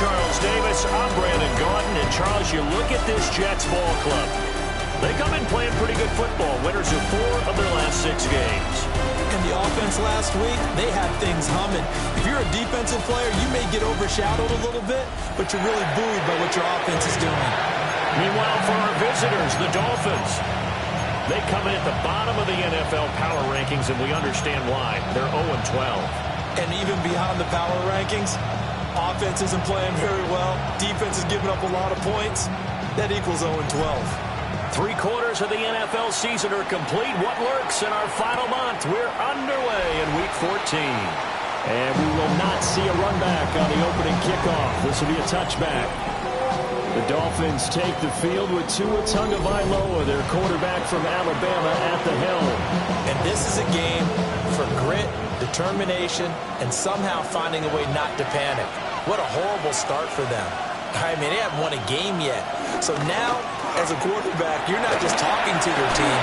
Charles Davis. I'm Brandon Gaudin. And, Charles, you look at this Jets ball club. They come in playing pretty good football. Winners of 4 of their last 6 games. And the offense last week, they had things humming. If you're a defensive player, you may get overshadowed a little bit, but you're really buoyed by what your offense is doing. Meanwhile, for our visitors, the Dolphins, they come in at the bottom of the NFL power rankings, and we understand why. They're 0-12. And even beyond the power rankings, offense isn't playing very well. Defense is giving up a lot of points. That equals 0-12. 3 quarters of the NFL season are complete. What lurks in our final month? We're underway in Week 14. And we will not see a run back on the opening kickoff. This will be a touchback. The Dolphins take the field with Tua Tagovailoa, their quarterback from Alabama, at the helm. And this is a game for grit, determination, and somehow finding a way not to panic. What a horrible start for them. I mean, they haven't won a game yet. So now, as a quarterback, you're not just talking to your team.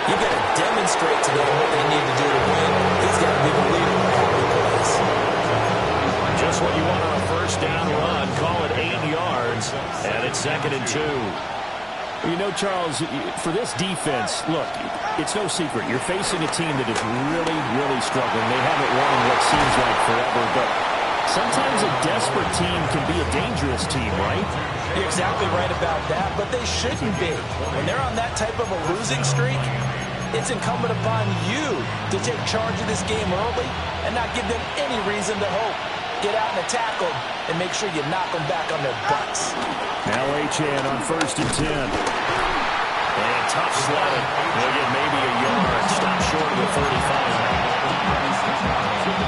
You've got to demonstrate to them what they need to do to win. He's got to be the leader of the place. Just what you want on a first down run. Call it 8 yards, and it's 2nd and 2. You know, Charles, for this defense, look, it's no secret. You're facing a team that is really, really struggling. They haven't won in what seems like forever, but sometimes a desperate team can be a dangerous team, right? You're exactly right about that, but they shouldn't be. When they're on that type of a losing streak, it's incumbent upon you to take charge of this game early and not give them any reason to hope. Get out and attack them and make sure you knock them back on their butts. Now Achane on 1st and 10. And tough sledding. They'll get maybe a yard. Stop short of the 35.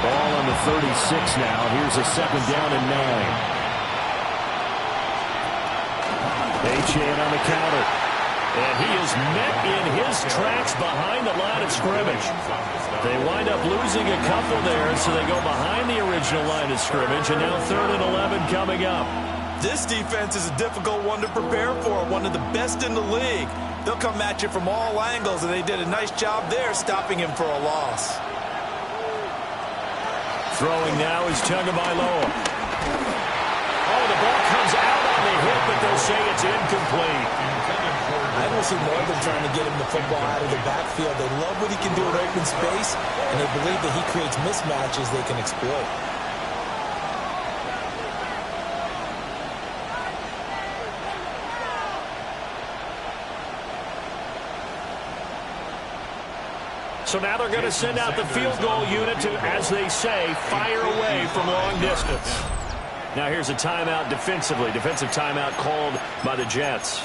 Ball on the 36 now. Here's a 2nd down and 9. Achane on the counter. And he is met in his tracks behind the line of scrimmage. They wind up losing a couple there, so they go behind the original line of scrimmage, and now 3rd and 11 coming up. This defense is a difficult one to prepare for, one of the best in the league. They'll come at you from all angles, and they did a nice job there stopping him for a loss. Throwing now is Tagovailoa. Oh, the ball comes out on the hit, but they'll say it's incomplete. I don't see more than trying to get him the football out of the backfield. They love what he can do in open space, and they believe that he creates mismatches they can exploit. So now they're going to send out the field goal unit to, as they say, fire away from long distance. Now here's a timeout defensively. Defensive timeout called by the Jets.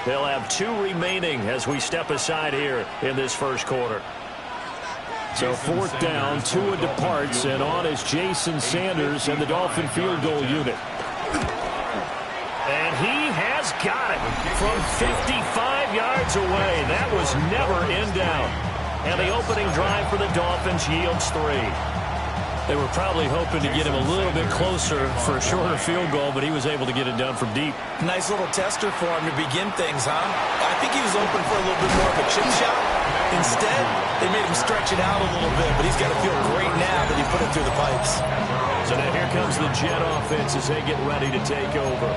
They'll have 2 remaining as we step aside here in this first quarter. So 4th down, Tua departs, and on is Jason Sanders and the Dolphin field goal unit. And he has got it from 55 yards away. That was never in doubt. And the opening drive for the Dolphins yields 3. They were probably hoping to get him a little bit closer for a shorter field goal, but he was able to get it done from deep. Nice little tester for him to begin things, huh? I think he was open for a little bit more of a chip shot. Instead, they made him stretch it out a little bit, but he's got to feel great now that he put it through the pipes. So now here comes the Jet offense as they get ready to take over.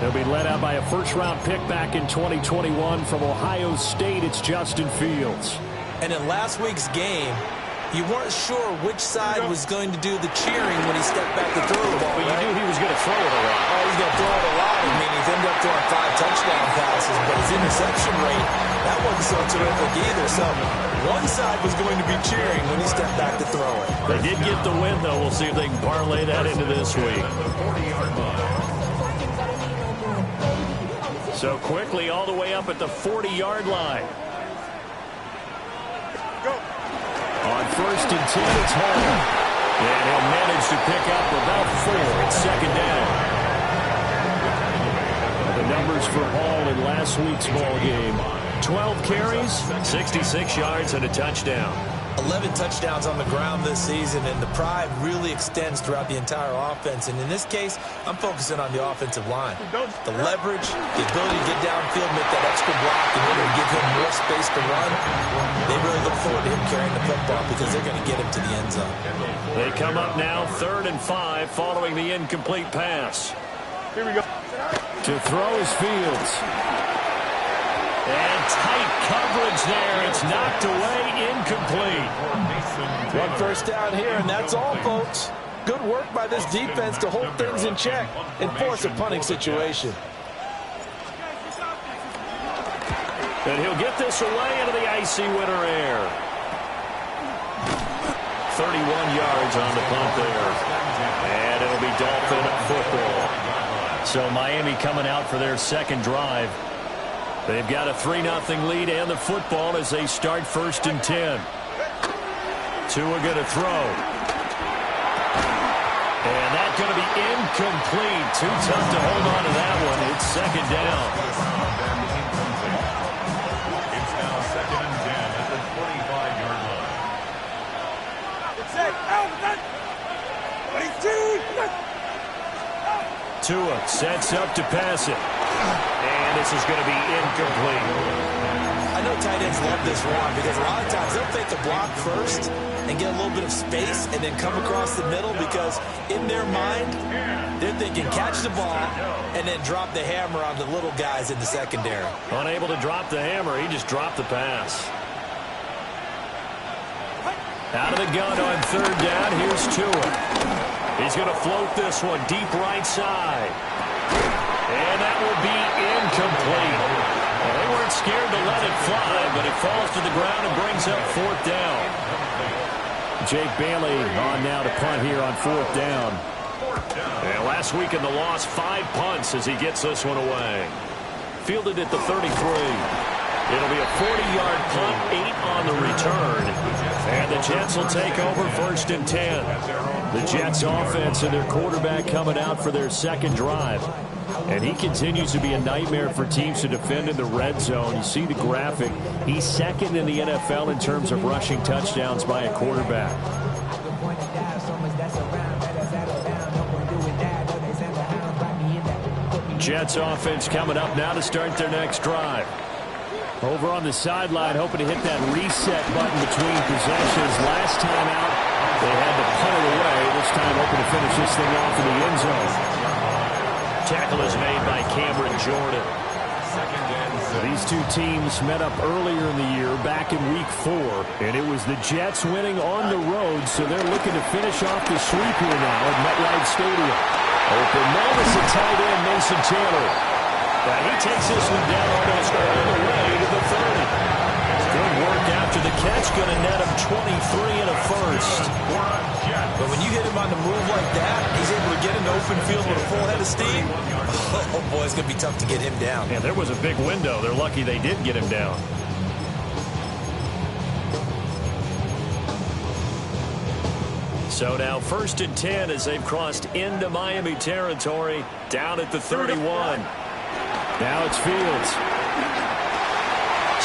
They'll be led out by a first-round pick back in 2021 from Ohio State. It's Justin Fields. And in last week's game, you weren't sure which side was going to do the cheering when he stepped back to throw the ball. But you knew he was going to throw it a lot. Oh, he's going to throw it a lot. I mean, he's ended up throwing 5 touchdown passes, but his interception rate, that wasn't so terrific either. So one side was going to be cheering when he stepped back to throw it. They did get the win, though. We'll see if they can parlay that into this week. So quickly all the way up at the 40-yard line. On 1st and 10, it's Hall. And he'll manage to pick up about 4. It's 2nd down. The numbers for Hall in last week's ball game. 12 carries, 66 yards, and a touchdown. 11 touchdowns on the ground this season, and the pride really extends throughout the entire offense. And in this case, I'm focusing on the offensive line. The leverage, the ability to get downfield, make that extra block in order to give him more space to run. They really look forward to him carrying the football because they're going to get him to the end zone. They come up now 3rd and 5 following the incomplete pass. Here we go. To throw is Fields. And tight coverage there. It's knocked away, incomplete. One first down here, and that's all, folks. Good work by this defense to hold things in check and force a punting situation. And he'll get this away into the icy winter air. 31 yards on the punt there. And it'll be Dolphin football. So Miami coming out for their second drive. They've got a 3-0 lead and the football as they start 1st and 10. Tua going to throw. And that's going to be incomplete. Too tough to hold on to that one. It's 2nd down. It's now 2nd and 10 at the 25-yard line. Tua sets up to pass it. And this is going to be incomplete. I know tight ends love this run because a lot of times they'll fake the block first and get a little bit of space and then come across the middle because in their mind, they're thinking catch the ball and then drop the hammer on the little guys in the secondary. Unable to drop the hammer, he just dropped the pass. Out of the gun on 3rd down, here's Tua. He's going to float this one deep right side. And that will be incomplete. Well, they weren't scared to let it fly, but it falls to the ground and brings up 4th down. Jake Bailey on now to punt here on 4th down. And last week in the loss, 5 punts as he gets this one away. Fielded at the 33. It'll be a 40-yard punt, 8 on the return. And the Jets will take over 1st and 10. The Jets offense and their quarterback coming out for their second drive. And he continues to be a nightmare for teams to defend in the red zone. You see the graphic. He's 2nd in the NFL in terms of rushing touchdowns by a quarterback. Jets offense coming up now to start their next drive. Over on the sideline, hoping to hit that reset button between possessions. Last time out, they had to punt it away. This time hoping to finish this thing off in the end zone. Tackle is made by Cameron Jordan. These two teams met up earlier in the year, back in Week 4, and it was the Jets winning on the road, so they're looking to finish off the sweep here now at MetLife Stadium. Open man is the tight end, Mason Taylor. Now he takes this one down almost all the way to the 30. Good work after the catch, going to net him 23 and a first. But when you hit him on the move like that, he's able to get into open field with a full head of steam. Oh, boy, it's going to be tough to get him down. Yeah, there was a big window. They're lucky they did get him down. So now 1st and 10 as they've crossed into Miami territory down at the 31. Now it's Fields.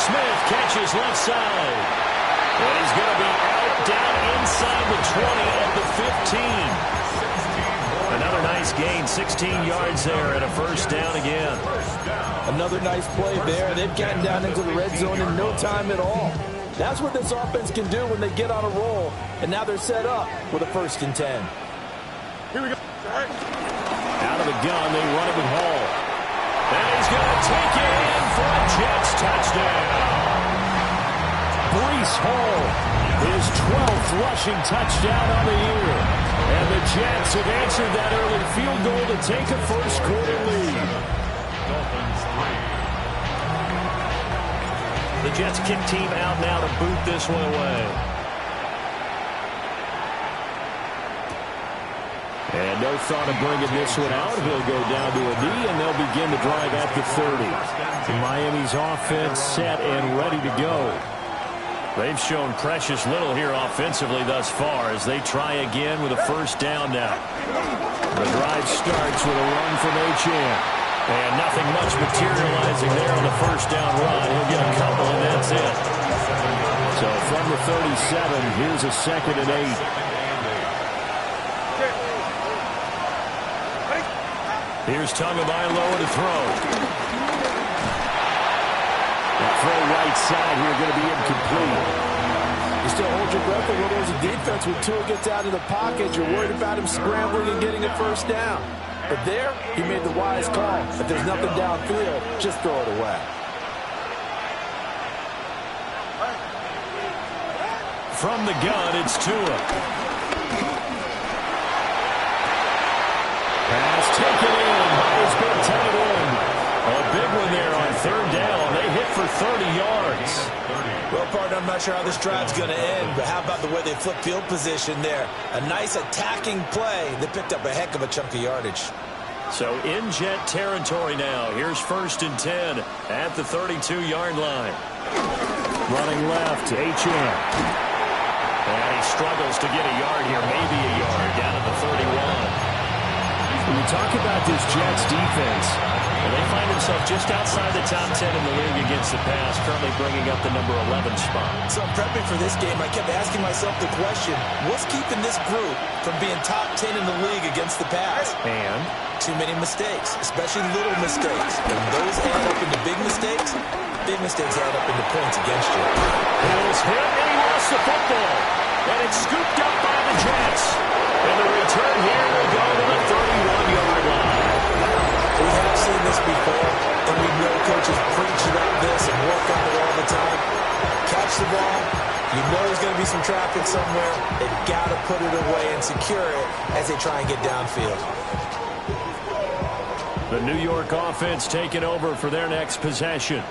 Smith catches left side. And he's going to be out down inside the 20 at the 15. Another nice gain, 16 yards there and a first down again. Another nice play there. They've gotten down into the red zone in no time at all. That's what this offense can do when they get on a roll. And now they're set up with a 1st and 10. Here we go. Out of the gun, they run it with Hall. And he's going to take it in for a Jets touchdown. Breece Hall, his 12th rushing touchdown on the year. And the Jets have answered that early field goal to take a first-quarter lead. Dolphins 3. The Jets kick team out now to boot this one away. And no thought of bringing this one out. He'll go down to a knee, and they'll begin the drive at the 30. Miami's offense set and ready to go. They've shown precious little here offensively thus far as they try again with a first down now. The drive starts with a run from H.M. And nothing much materializing there on the first down run. He'll get a couple, and that's it. So So from the 37, here's a 2nd and 8. Here's Tagovailoa to throw. That throw right side here going to be incomplete. You still hold your breath a little as a defense when Tua gets out of the pocket. You're worried about him scrambling and getting a first down. But there, he made the wise call. If there's nothing downfield, just throw it away. From the gun, it's Tua. Pass taken in by his big tight end. A big one there on 3rd down. They hit for 30 yards. Well, partner, I'm not sure how this drive's going to end, but how about the way they flip field position there? A nice attacking play. They picked up a heck of a chunk of yardage. So in jet territory now. Here's 1st and 10 at the 32-yard line. Running left, H.M. And he struggles to get a yard here, maybe a yard, down at the 31. When you talk about this Jets defense, well, they find themselves just outside the top 10 in the league against the pass, currently bringing up the number 11 spot. So prepping for this game, I kept asking myself the question, what's keeping this group from being top 10 in the league against the pass? And too many mistakes, especially little mistakes. And those add up into big mistakes add up into points against you. Hill's hit, and he lost the football. And it's scooped up by the Jets. And the return here will go to the 31-yard line. We have seen this before, and we know coaches preach about this and work on it all the time. Catch the ball. You know there's going to be some traffic somewhere. They've got to put it away and secure it as they try and get downfield. The New York offense taking over for their next possession.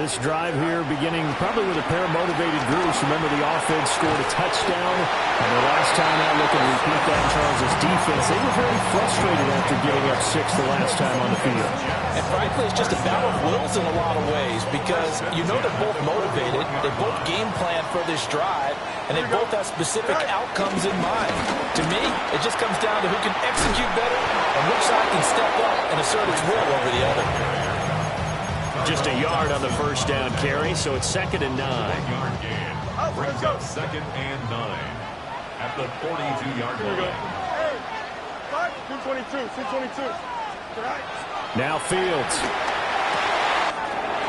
This drive here beginning probably with a pair of motivated groups. Remember, the offense scored a touchdown, and the last time out, looking to repeat that in Charles' defense, they were very frustrated after giving up 6 the last time on the field. And frankly, it's just a battle of wills in a lot of ways because you know they're both motivated, they both game plan for this drive, and they both have specific outcomes in mind. To me, it just comes down to who can execute better and which side can step up and assert its will over the other. Just a yard on the first down carry, so it's 2nd and 9. Brings up 2nd and 9 at the 42-yard line. 222. Now Fields.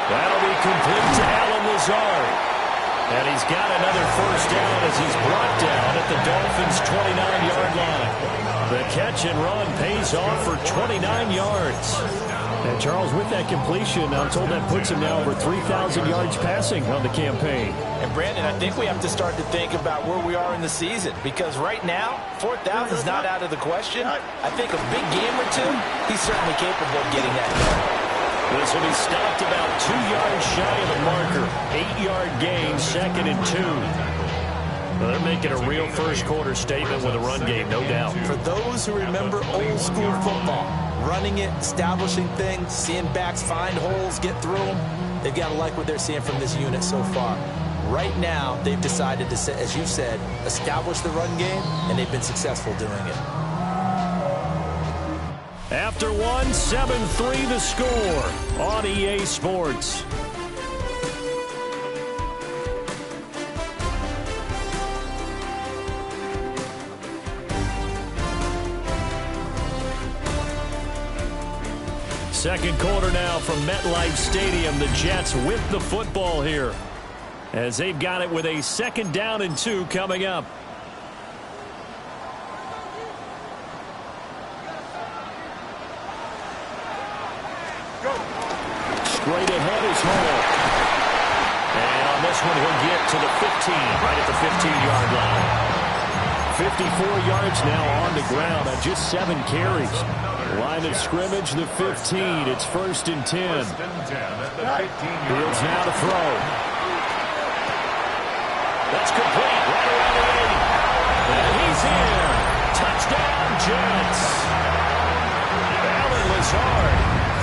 That'll be complete to Allen Lazard. And he's got another first down as he's brought down at the Dolphins' 29-yard line. The catch and run pays off for 29 yards. And Charles, with that completion, I'm told that puts him now over 3,000 yards passing on the campaign. And Brandon, I think we have to start to think about where we are in the season because right now, 4,000 is not out of the question. I think a big game or two, he's certainly capable of getting that done. This will be stopped about 2 yards shy of the marker. 8-yard gain, 2nd and 2. Well, they're making a real first-quarter statement with a run game, no doubt. For those who remember old-school football, running it, establishing things, seeing backs find holes, get through them, they've got to like what they're seeing from this unit so far. Right now, they've decided to, as you said, establish the run game, and they've been successful doing it. After one, 7-3 the score on EA Sports. Second quarter now from MetLife Stadium. The Jets with the football here as they've got it with a 2nd down and 2 coming up. Straight ahead is Hall. And on this one, he'll get to the 15, right at the 15-yard line. 54 yards now on the ground on just 7 carries. Line of scrimmage, the 15. It's 1st and 10. Fields now to throw. That's complete, right around the 80. And he's in. Touchdown, Jets. Allen Lazard,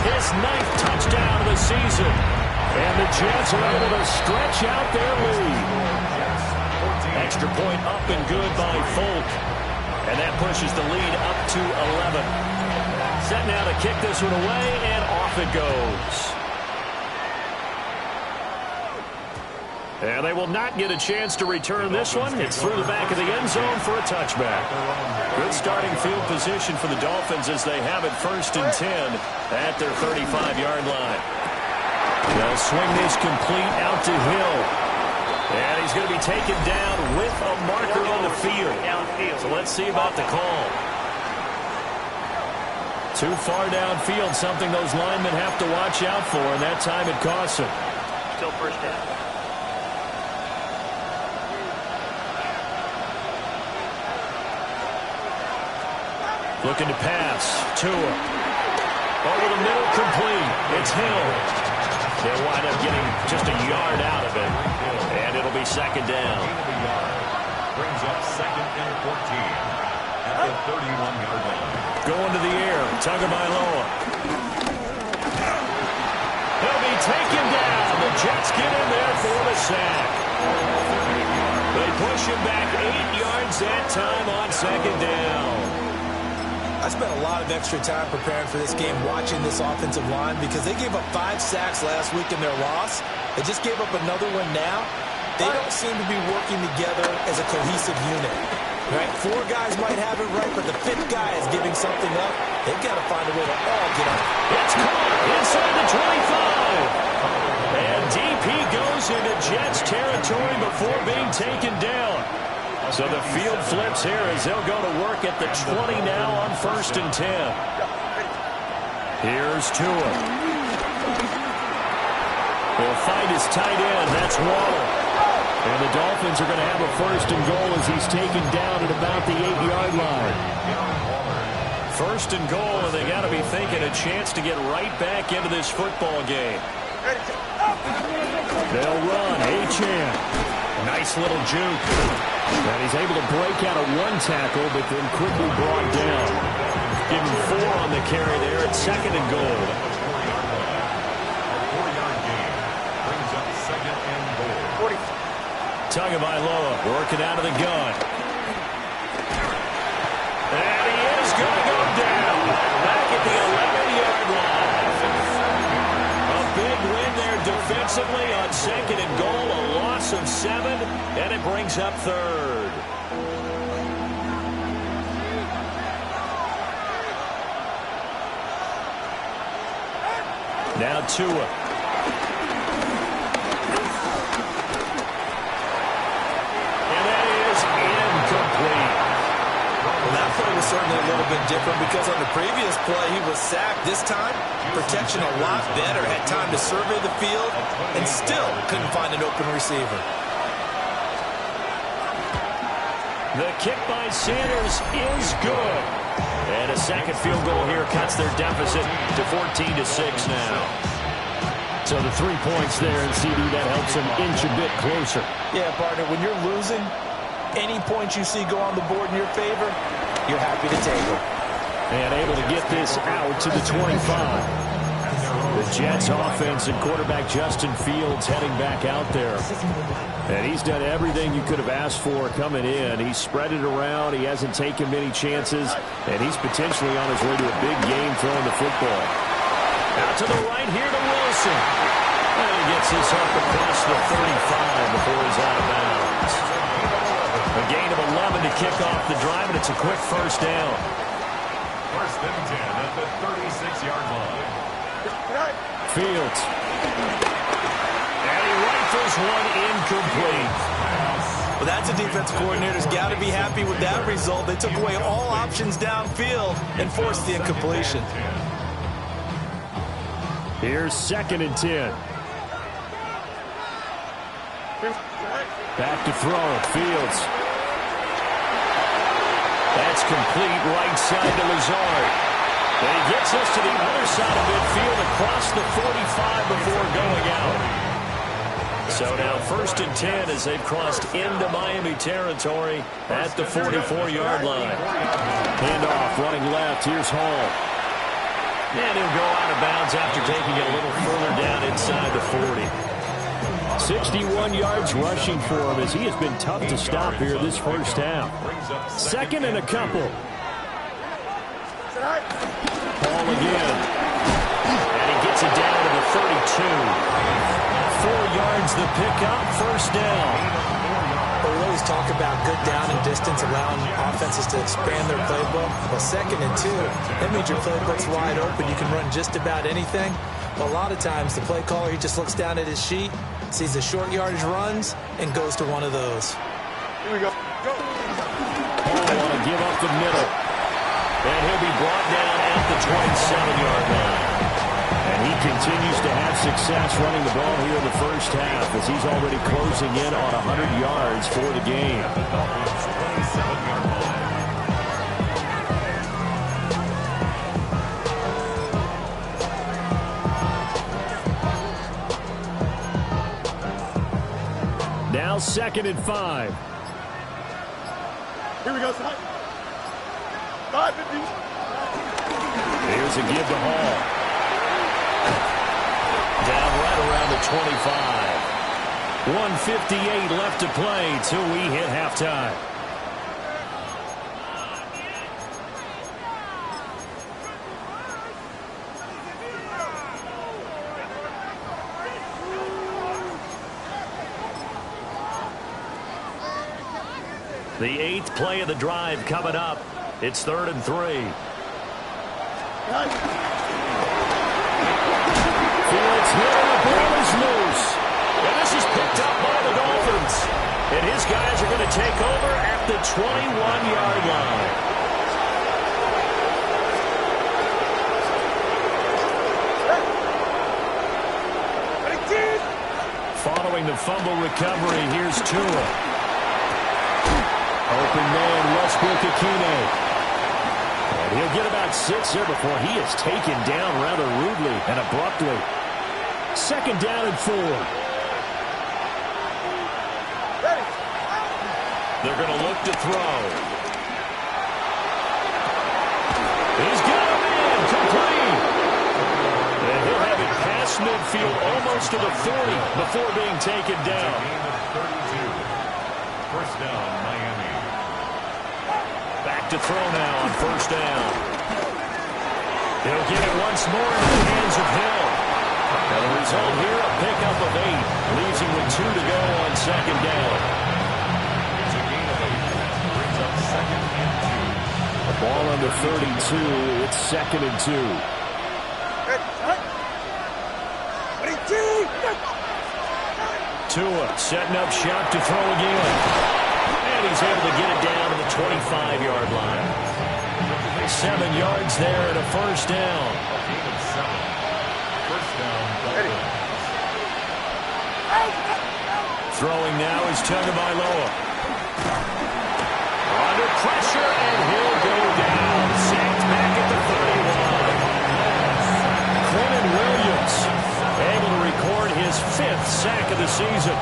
his 9th touchdown of the season. And the Jets are able to stretch out their lead. Extra point up and good by Folk. And that pushes the lead up to 11. Set now to kick this one away, and off it goes. And they will not get a chance to return this one. It's through the back of the end zone for a touchback. Good starting field position for the Dolphins as they have it 1st and 10 at their 35-yard line. They'll swing this complete out to Hill. And he's going to be taken down with a marker on the field. So let's see about the call. Too far downfield, something those linemen have to watch out for, and that time it costs them. Still first down. Looking to pass. Tua. Over the middle, complete. It's Hill. They'll wind up getting just a yard out of it. And it'll be 2nd down. Brings up 2nd and 14 at the 31-yard line. Going to the air. Tagovailoa. He'll be taken down. The Jets get in there for the sack. They push him back 8 yards that time on 2nd down. I spent a lot of extra time preparing for this game watching this offensive line because they gave up 5 sacks last week in their loss. They just gave up another one now. They don't seem to be working together as a cohesive unit. Right? 4 guys might have it right, but the 5th guy is giving something up. They've got to find a way to all get up. It's caught inside the 25. And DP goes into Jets territory before being taken down. So the field flips here as they'll go to work at the 20 now on 1st and 10. Here's Tua. He'll find his tight end. That's Waddle. And the Dolphins are going to have a 1st and goal as he's taken down at about the 8-yard line. 1st and goal, and they got to be thinking a chance to get right back into this football game. They'll run. Achane. Nice little juke. And he's able to break out of 1 tackle, but then quickly brought down. Give him 4 on the carry there at 2nd and goal. 4-yard gain brings up 2nd and goal. Tagovailoa working out of the gun. And he is going to go down. Back at the 11-yard line. A big win there defensively on 2nd and goal. A loss of 7, and it brings up 3rd. Now Tua. And that is incomplete. Well, that play was certainly a little bit different because on the previous play he was sacked. This time, protection a lot better. Had time to survey the field and still couldn't find an open receiver. The kick by Sanders is good. And a 2nd field goal here cuts their deficit to 14-6 now. So the 3 points there, and CD, that helps them inch a bit closer. Yeah, partner, when you're losing, any points you see go on the board in your favor, you're happy to take them. And able to get this out to the 25. The Jets offense and quarterback Justin Fields heading back out there. And he's done everything you could have asked for coming in. He's spread it around. He hasn't taken many chances. And he's potentially on his way to a big game throwing the football. Out to the right here to Wilson. And he gets this up across the 35 before he's out of bounds. A gain of 11 to kick off the drive, and it's a quick 1st down. 1st and 10 at the 36-yard line. Fields. And he rifles one incomplete. Well, that's a defensive coordinator's got to be happy with that result. They took away all options downfield and forced the incompletion. Here's 2nd and 10. Back to throw. Fields. That's complete right side to Lazard. And he gets us to the other side of midfield across the 45 before going out. So now 1st and 10 as they've crossed into Miami territory at the 44-yard line. Handoff running left. Here's Hall. And he'll go out of bounds after taking it a little further down inside the 40. 61 yards rushing for him as he has been tough to stop here this 1st half. 2nd and a couple. Ball again. And he gets it down to the 32. 4 yards the pickup, first down. We always talk about good down and distance, allowing offenses to expand their playbook. Well, 2nd and 2, that means your playbook's wide open. You can run just about anything. But a lot of times, the play caller, he just looks down at his sheet, sees the short yardage runs, and goes to one of those. Here we go. Go. Paul want to give up the middle. And he'll be brought down at the 27-yard line. And he continues to have success running the ball here in the first half as he's already closing in on 100 yards for the game. Now 2nd and 5. Here we go, son. 550. Here's a give to Hall. Down right around the 25. 1:58 left to play till we hit halftime. The 8th play of the drive coming up. It's 3rd and 3. Fields here, and the ball is loose. And this is picked up by the Dolphins. And his guys are going to take over at the 21-yard line. Following the fumble recovery, here's Tua. Open man, Westbrook-Akine. And he'll get about 6 there before he is taken down rather rudely and abruptly. 2nd down and 4. They're going to look to throw. He's got him in, complete. And he'll have it past midfield almost to the 40 before being taken down. First down, Miami. Back to throw now on 1st down. He'll get it once more into the hands of Hill. And the result here, a pickup of 8. Leaves him with 2 to go on 2nd down. It's a gain of 8. Brings up 2nd and 2. The ball under 32. It's 2nd and 2. Tua setting up shop to throw again. And he's able to get it down to the 25-yard line. 7 yards there and a first down. Gain of 7. First down, Dolphins. Throwing now is Tagovailoa. Under pressure, and he'll go down. Sacked back at the 31. Quentin Williams able to record his 5th sack of the season.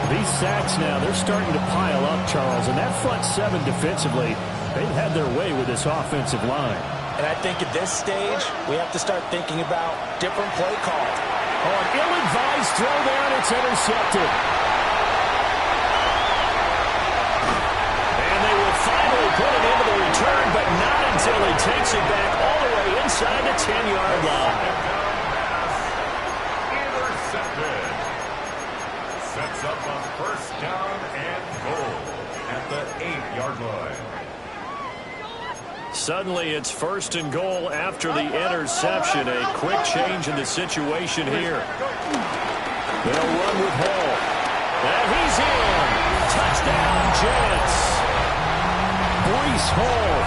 These sacks now, they're starting to pile up, Charles. And that front 7 defensively, they've had their way with this offensive line. And I think at this stage, we have to start thinking about different play calls. Oh, an ill-advised throw there, and it's intercepted. And they will finally put it into the return, but not until he takes it back all the way inside the 10-yard line. Intercepted. Sets up a first down and goal at the 8-yard line. Suddenly it's 1st and goal after the interception. A quick change in the situation here. They'll run with Hall. And he's in. Touchdown, Jets. Breece Hall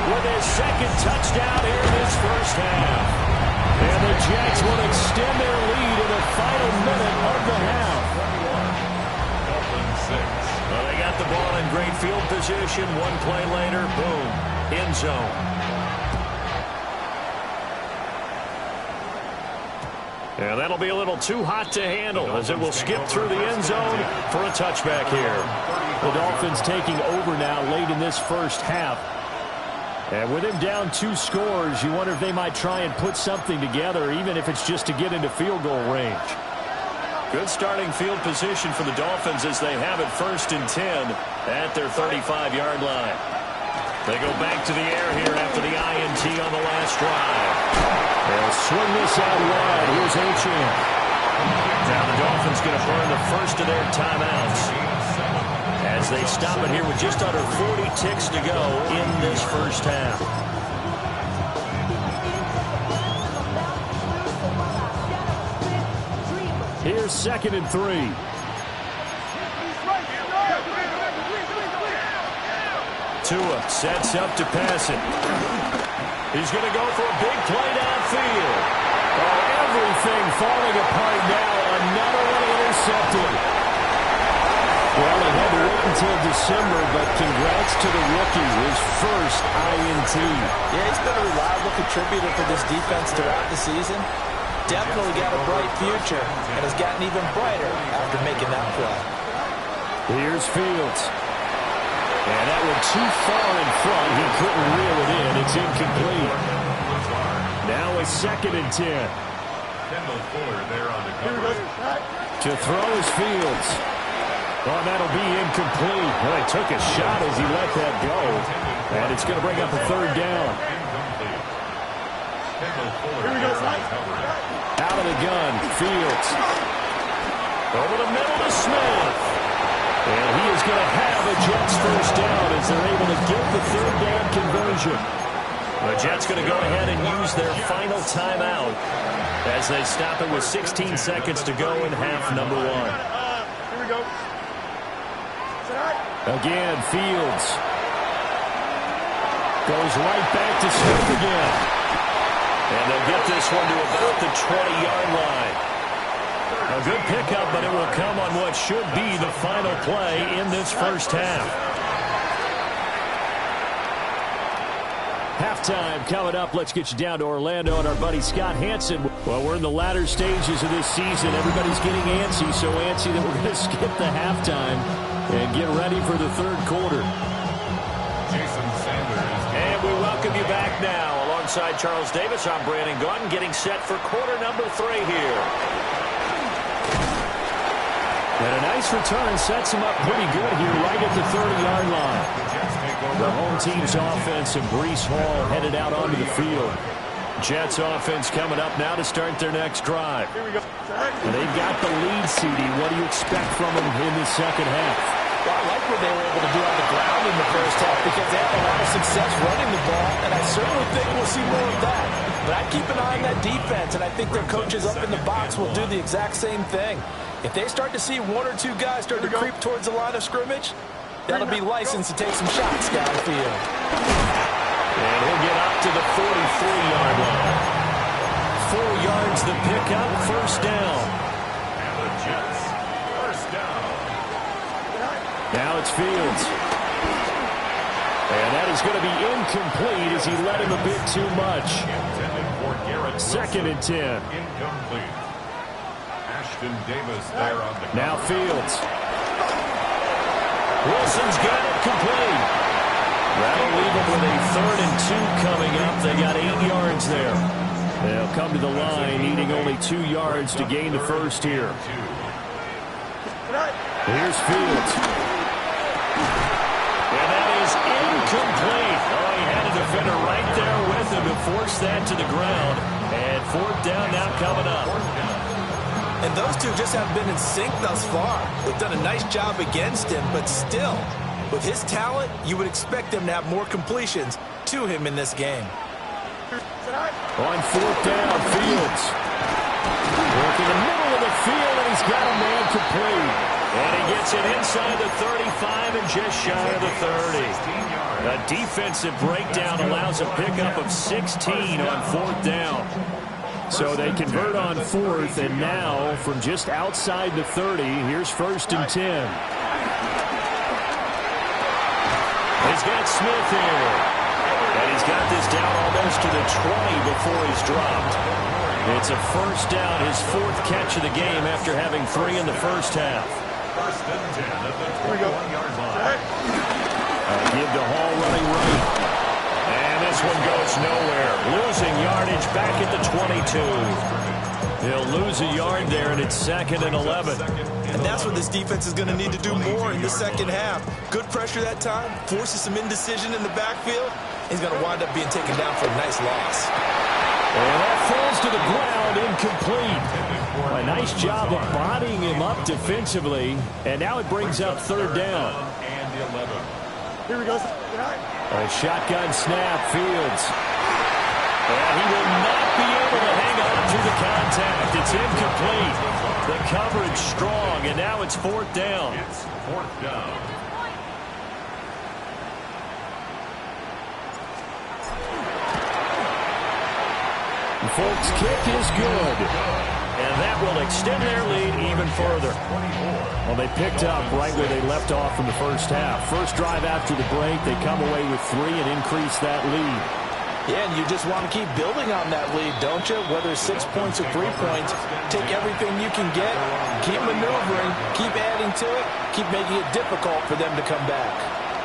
With his 2nd touchdown here in this first half. And the Jets will extend their lead in the final minute of the half. Dolphins 6. Well, they got the ball in great field position. One play later, boom, end zone. Yeah, that'll be a little too hot to handle as it will skip through the end zone for a touchback here. The Dolphins taking over now late in this first half. And with him down 2 scores, you wonder if they might try and put something together, even if it's just to get into field goal range. Good starting field position for the Dolphins as they have it 1st and 10 at their 35-yard line. They go back to the air here after the INT on the last drive. They'll swing this out wide. Here's Achane. Now the Dolphins going to burn the first of their timeouts as they stop it here with just under 40 ticks to go in this first half. Here's 2nd and 3. Tua sets up to pass it. He's going to go for a big play downfield. Oh, everything falling apart now. Another one intercepted. Well, they had to wait until December, but congrats to the rookie, his first INT. Yeah, he's been a reliable contributor for this defense throughout the season. Definitely got a bright future and has gotten even brighter after making that play. Here's Fields. And that one too far in front. He couldn't reel it in. It's incomplete. Now a 2nd and 10. Kendall Fuller there on the cover. To throw is Fields. Oh, that'll be incomplete. Well, he took a shot as he let that go. And it's going to bring up a 3rd down. Out of the gun, Fields. Over the middle to Smith. And he is going to have a Jets first down as they're able to get the 3rd down conversion. The Jets going to go ahead and use their final timeout as they stop it with 16 seconds to go in half number 1. Here we go. Again, Fields. Goes right back to Smith again. And they'll get this one to about the 20-yard line. A good pickup, but it will come on what should be the final play in this first half. Halftime coming up. Let's get you down to Orlando and our buddy Scott Hansen. Well, we're in the latter stages of this season. Everybody's getting antsy, so antsy that we're going to skip the halftime and get ready for the 3rd quarter. Jason Sanders. And we welcome you back now. Alongside Charles Davis, I'm Brandon Gaudin, getting set for quarter number 3 here. And a nice return sets him up pretty good here right at the 30-yard line. The home team's offense and Breece Hall headed out onto the field. Jets offense coming up now to start their next drive. And they've got the lead, CD. What do you expect from them in the second half? Well, I like what they were able to do on the ground in the first half because they had a lot of success running the ball, and I certainly think we'll see more of that. But I'd keep an eye on that defense, and I think their coaches up in the box will do the exact same thing. If they start to see 1 or 2 guys start to creep towards the line of scrimmage, that'll be licensed to take some shots downfield. And he'll get up to the 43-yard line. 4 yards the pickup, first down. And the Jets, first down. Now it's Fields. And that is going to be incomplete as he led him a bit too much. 2nd and 10. Incomplete. Ashton Davis there on the Now Fields. Wilson's got it complete. That'll leave them with a 3rd and 2 coming up. They got 8 yards there. They'll come to the line needing only 2 yards to gain the first here. Here's Fields. And that is incomplete. Oh, he had a defender right there with him to force that to the ground. And 4th down now coming up. And those two just haven't been in sync thus far. They've done a nice job against him, but still, with his talent, you would expect them to have more completions to him in this game. On 4th down, Fields. Working the middle of the field, and he's got a man complete. And he gets it inside the 35 and just shy of the 30. A defensive breakdown allows a pickup of 16 on 4th down. So they convert on 4th, and now from just outside the 30, here's 1st and 10. He's got Smith here. And he's got this down almost to the 20 before he's dropped. It's a first down, his 4th catch of the game after having 3 in the first half. 1st and 10 at the 21-yard line. Give to Hall running right. And this one goes nowhere. Losing yardage back at the 22. He'll lose a yard there, and it's 2nd and 11. And that's what this defense is going to need to do more in the second half. Good pressure that time, forces some indecision in the backfield, He's going to wind up being taken down for a nice loss. And that falls to the ground, incomplete. A nice job of bodying him up defensively, and now it brings up third down. And the 11. Here we go. A shotgun snap, Fields. And he will not be able to hang on to the contact. It's incomplete. The coverage strong, and now it's fourth down. It's fourth down. Folks' kick is good. And that will extend their lead even further. Well, they picked up right where they left off in the first half. First drive after the break, they come away with 3 and increase that lead. Yeah, and you just want to keep building on that lead, don't you? Whether it's 6 points or 3 points, take everything you can get, keep maneuvering, keep adding to it, keep making it difficult for them to come back.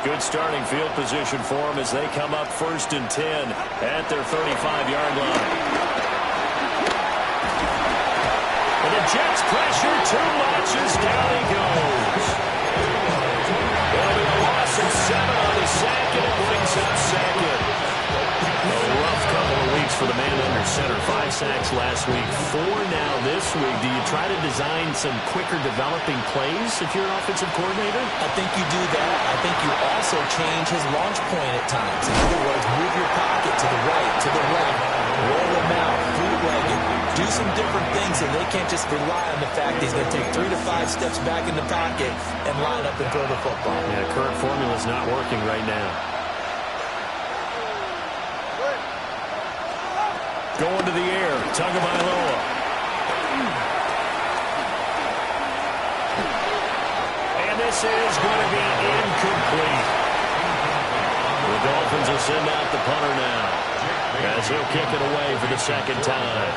Good starting field position for them as they come up 1st and 10 at their 35-yard line. And the Jets pressure too much as down he goes. There'll be a loss of 7 on the sack, and it brings up second. A rough couple of weeks for the man under center. 5 sacks last week, 4 now this week. Do you try to design some quicker developing plays if you're an offensive coordinator? I think you do that. I think you also change his launch point at times. In other words, move your pocket to the right, to the left, roll them out, bootlegging, do some different things so they can't just rely on the fact he's going to take 3 to 5 steps back in the pocket and line up and throw the football. Yeah, current formula is not working right now. Going to the air, Tagovailoa. And this is going to be incomplete. The Dolphins will send out the punter now, as he'll kick it away for the second time.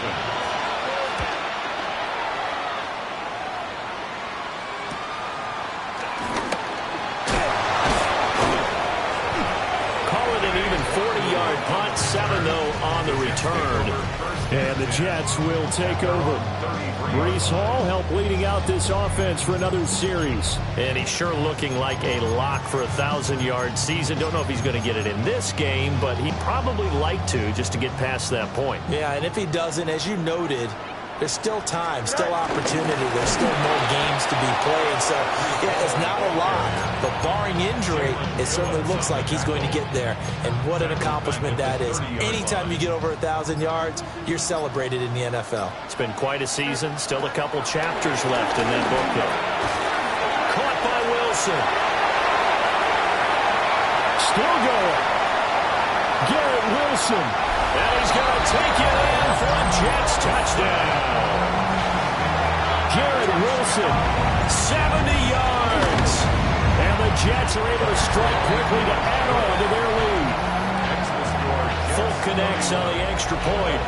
Call it an even 40-yard punt, 7-0 on the return. And the Jets will take over. Breece Hall helped leading out this offense for another series. And he's sure looking like a lock for a 1,000-yard season. Don't know if he's going to get it in this game, but he'd probably like to just to get past that point. Yeah, and if he doesn't, as you noted, there's still time, still opportunity. There's still more games to be played. So, yeah, it's not a lock. But barring injury, it certainly looks like he's going to get there. And what an accomplishment that is. Anytime you get over 1,000 yards, you're celebrated in the NFL. It's been quite a season. Still a couple chapters left in that book, though. Caught by Wilson. Still going. Garrett Wilson. And he's going to take it in for a Jets touchdown. Garrett Wilson, 70 yards. And the Jets are able to strike quickly to add on to their lead. Fulk connects on the extra point.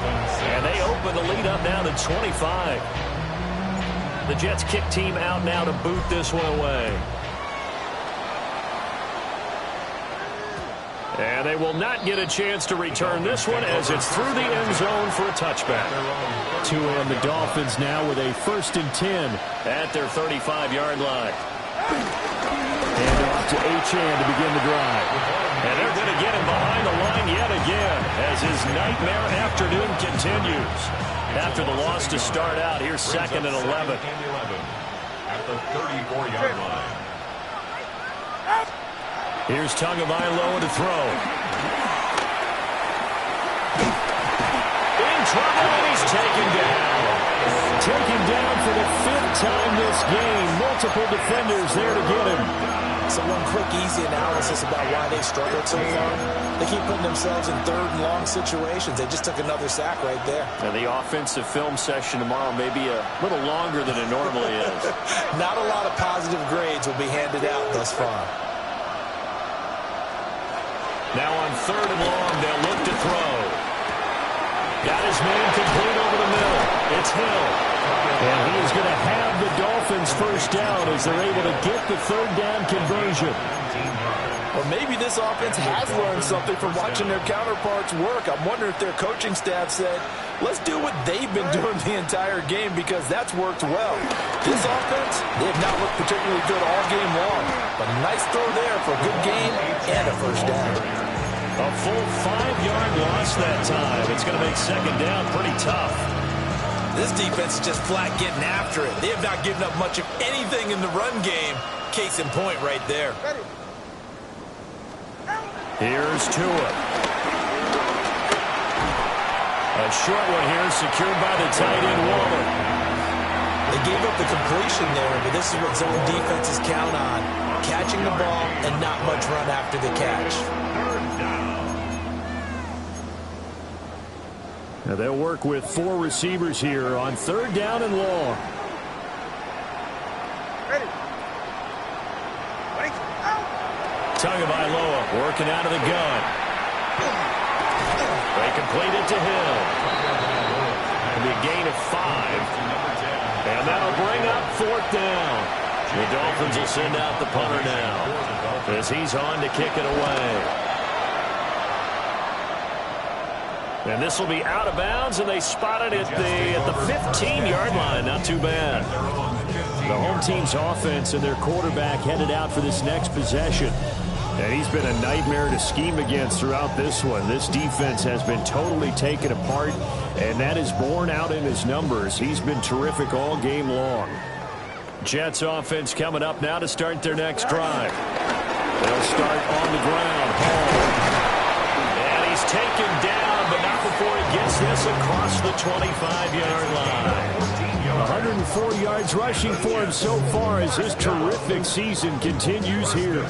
And they open the lead up now to 25. The Jets kick team out now to boot this one away. And they will not get a chance to return this one as it's through the end zone for a touchback. To end the Dolphins now with a 1st and 10 at their 35-yard line. And off to Achane to begin the drive. And they're going to get him behind the line yet again as his nightmare afternoon continues. After the loss to start out, here's 2nd and 11. At the 34-yard line. Here's Tagovailoa to throw. In trouble, and he's taken down. Taken down for the 5th time this game. Multiple defenders there to get him. So one quick, easy analysis about why they struggled so far. They keep putting themselves in 3rd and long situations. They just took another sack right there. Now, the offensive film session tomorrow may be a little longer than it normally is. Not a lot of positive grades will be handed out thus far. Now on 3rd and long, they'll look to throw. Got his man complete over the middle. It's Hill. And he is going to have the Dolphins first down as they're able to get the 3rd down conversion. Or maybe this offense has learned something from watching their counterparts work. I'm wondering if their coaching staff said, let's do what they've been doing the entire game because that's worked well. This offense, they have not looked particularly good all game long. But a nice throw there for a good game and a first down. A full 5-yard loss that time. It's going to make second down pretty tough. This defense is just flat getting after it. They have not given up much of anything in the run game. Case in point right there. Here's Tua. A short one here secured by the tight end Waller. They gave up the completion there, but this is what zone defenses count on. Catching the ball and not much run after the catch. Now they'll work with 4 receivers here on 3rd down and long. Ready. Tagovailoa working out of the gun. They complete it to him. It'll be a gain of 5. And that'll bring up 4th down. The Dolphins will send out the punter now as he's on to kick it away. And this will be out of bounds, and they spot it at the 15-yard line. Not too bad. The home team's offense and their quarterback headed out for this next possession. And he's been a nightmare to scheme against throughout this one. This defense has been totally taken apart, and that is borne out in his numbers. He's been terrific all game long. Jets offense coming up now to start their next drive. They'll start on the ground. And he's taken down, but not before he gets this across the 25-yard line. 104 yards rushing for him so far as his terrific season continues here.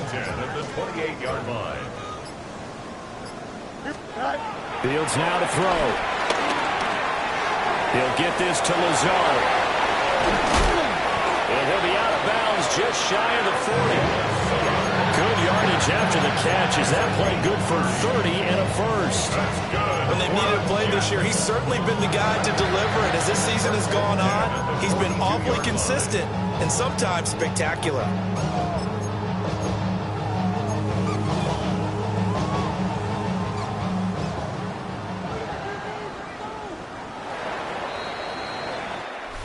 Fields now to throw. He'll get this to Lazard. And he'll be out of bounds just shy of the 40. Good yardage after the catch. Is that play good for 30 and a first? When they've needed a play this year, he's certainly been the guy to deliver it. As this season has gone on, he's been awfully consistent and sometimes spectacular.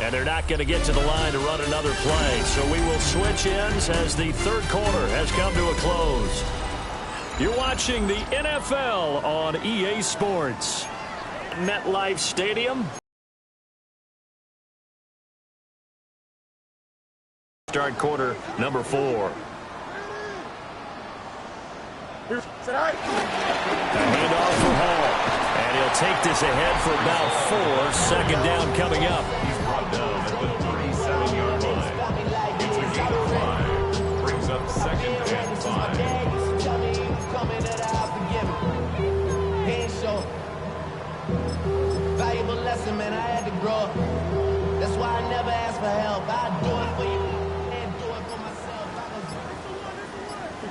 And they're not going to get to the line to run another play. So we will switch ends as the 3rd quarter has come to a close. You're watching the NFL on EA Sports. MetLife Stadium. Start quarter number 4. Sit high. A handoff for Hall. And he'll take this ahead for about 4. 2nd down coming up. He's brought down at the 37-yard line. It's a gain of 5. Brings up 2nd and 5. Valuable lesson, man. I had to grow up. That's why I never ask for help. I do it for you and do it for myself.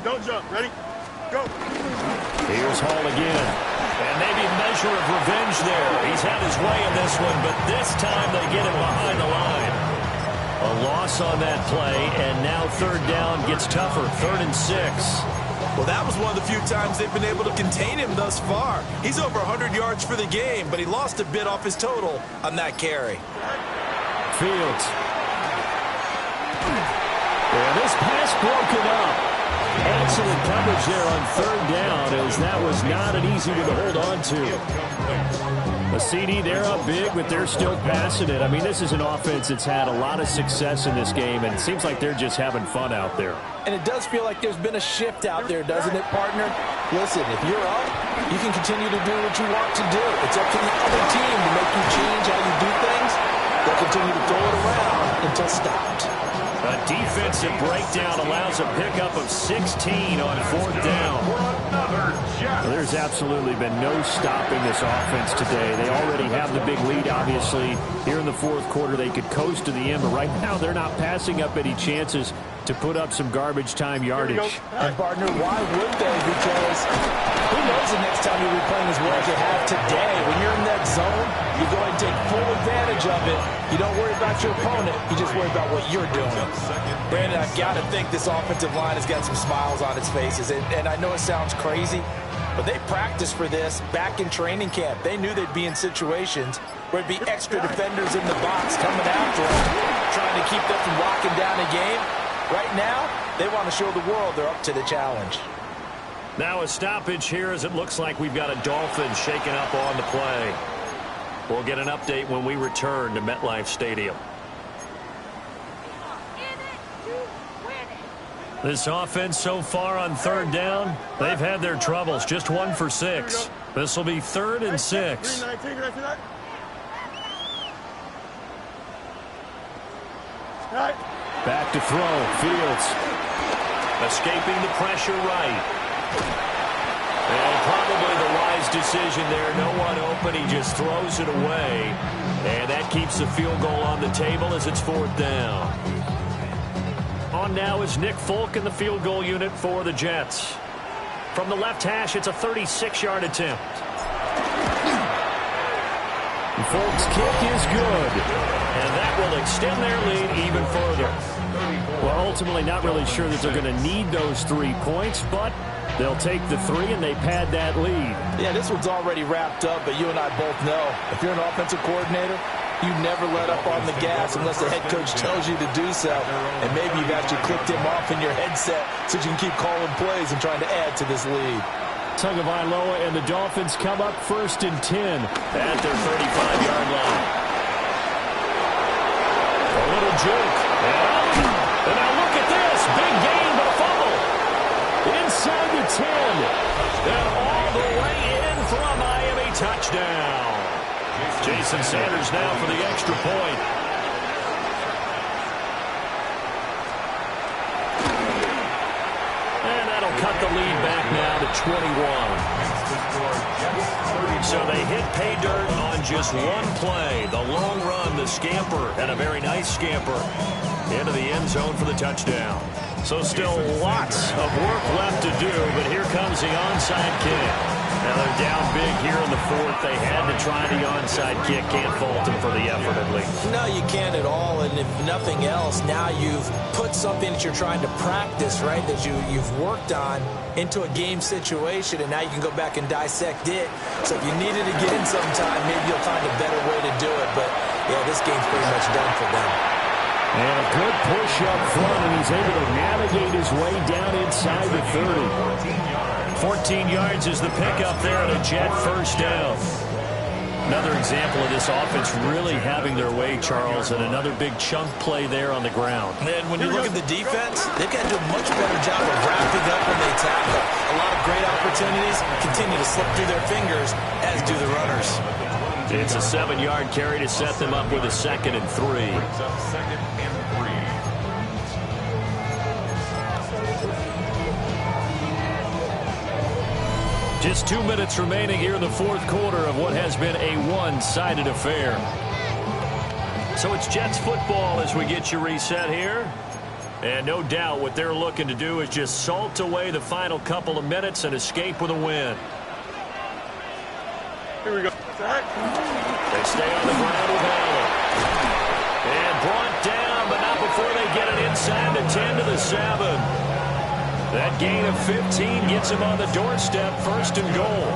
Don't jump. Ready? Go. Here's Hall again. And maybe a measure of revenge there. He's had his way in this one, but this time they get him behind the line. A loss on that play, and now 3rd down gets tougher. 3rd and 6. Well, that was one of the few times they've been able to contain him thus far. He's over 100 yards for the game, but he lost a bit off his total on that carry. Fields. And this pass broken up. Excellent coverage there on 3rd down, as that was not an easy one to hold on to. A CD, they're up big, but they're still passing it. I mean, this is an offense that's had a lot of success in this game, and it seems like they're just having fun out there. And it does feel like there's been a shift out there, doesn't it, partner? Listen, if you're up, you can continue to do what you want to do. It's up to the other team to make you change how you do things. They'll continue to throw it around until stopped. A defensive breakdown allows a pickup of 16 on 4th down. There's absolutely been no stopping this offense today. They already have the big lead, obviously. Here in the 4th quarter, they could coast to the end, but right now they're not passing up any chances to put up some garbage time yardage. And, partner, why would they? Because who knows the next time you'll be playing as well as you have today. When you're in that zone, you go and take full advantage of it. You don't worry about your opponent. You just worry about what you're doing. Brandon, I've got to think this offensive line has got some smiles on its faces. And I know it sounds crazy, but they practiced for this back in training camp. They knew they'd be in situations where it'd be extra defenders in the box coming after them, trying to keep them from locking down a game. Right now, they want to show the world they're up to the challenge. Now a stoppage here as it looks like we've got a Dolphins shaking up on the play. We'll get an update when we return to MetLife Stadium. This offense so far on third down, they've had their troubles. Just 1 for 6. This will be 3rd and 6. Back to throw. Fields. Escaping the pressure right. And probably the wise decision there. No one open. He just throws it away. And that keeps the field goal on the table as it's 4th down. On now is Nick Folk in the field goal unit for the Jets. From the left hash, it's a 36-yard attempt. Folk's kick is good. And that will extend their lead even further. Well, ultimately not really sure that they're going to need those 3 points, but they'll take the 3 and they pad that lead. Yeah, this one's already wrapped up, but you and I both know if you're an offensive coordinator, you never let up on the gas unless the head coach tells you to do so. And maybe you've actually clicked him off in your headset so you can keep calling plays and trying to add to this lead. Tagovailoa and the Dolphins come up 1st and 10. At their 35-yard line. A little juke. And now look at this. Big gain, but a fumble. Inside the 10. And all the way in for a Miami touchdown. Jason Sanders now for the extra point. And that'll cut the lead back now to 21. So they hit pay dirt on just one play. The long run, the scamper, and a very nice scamper into the end zone for the touchdown. So still lots of work left to do, but here comes the onside kick. Now they're down big here in the 4th. They had to try the onside kick. Can't fault them for the effort at least. No, you can't at all. And if nothing else, now you've put something that you're trying to practice, right, that you've worked on into a game situation, and now you can go back and dissect it. So if you needed to get in sometime, maybe you'll find a better way to do it. But, yeah, this game's pretty much done for them. And a good push up front, and he's able to navigate his way down inside the 30. 14 yards is the pickup there at a Jet first down. Another example of this offense really having their way, Charles, and another big chunk play there on the ground. And when you look at the defense, they've got to do a much better job of wrapping up when they tackle. A lot of great opportunities continue to slip through their fingers, as do the runners. It's a 7-yard carry to set them up with a 2nd and 3. Just 2 minutes remaining here in the 4th quarter of what has been a one-sided affair. So it's Jets football as we get you reset here. And no doubt what they're looking to do is just salt away the final couple of minutes and escape with a win. Here we go. They stay on the ground with Allen. And brought down, but not before they get it inside the 10 to the 7. That gain of 15 gets him on the doorstep, 1st and goal.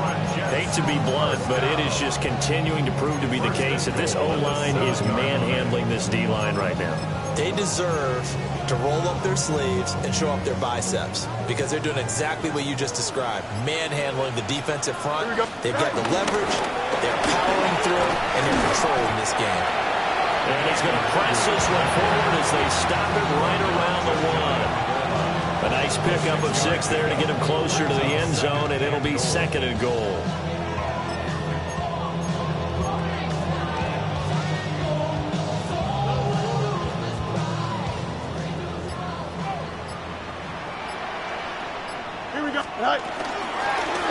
Hate to be blunt, but it is just continuing to prove to be the case that this O-line is manhandling this D-line right now. They deserve to roll up their sleeves and show off their biceps because they're doing exactly what you just described, manhandling the defensive front. They've got the leverage, they're powering through, and they're controlling this game. And he's going to press this one forward as they stop it right around the 1. A nice pickup of 6 there to get him closer to the end zone, and it'll be 2nd and goal. Here we go.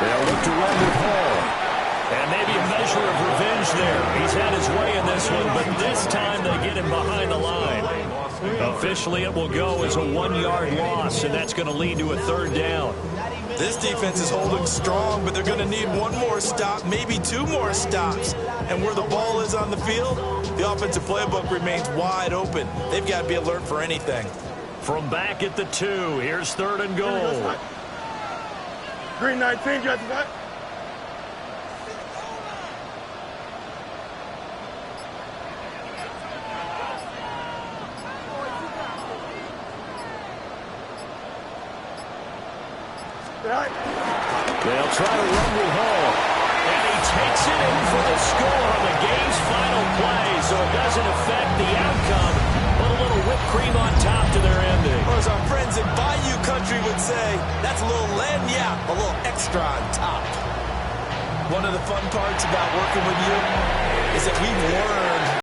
They'll look to run with Hall. And maybe a measure of revenge there. He's had his way in this one, but this time they get him behind the line. Officially, it will go as a 1-yard loss, and that's going to lead to a 3rd down. This defense is holding strong, but they're going to need one more stop, maybe 2 more stops. And where the ball is on the field, the offensive playbook remains wide open. They've got to be alert for anything. From back at the 2, here's 3rd and goal. Green 19, got that. They'll try to rumble home. And he takes it in for the score on the game's final play, so it doesn't affect the outcome. Put a little whipped cream on top to their ending. Or as our friends in Bayou Country would say, that's a little lagniappe, a little extra on top. One of the fun parts about working with you is that we've learned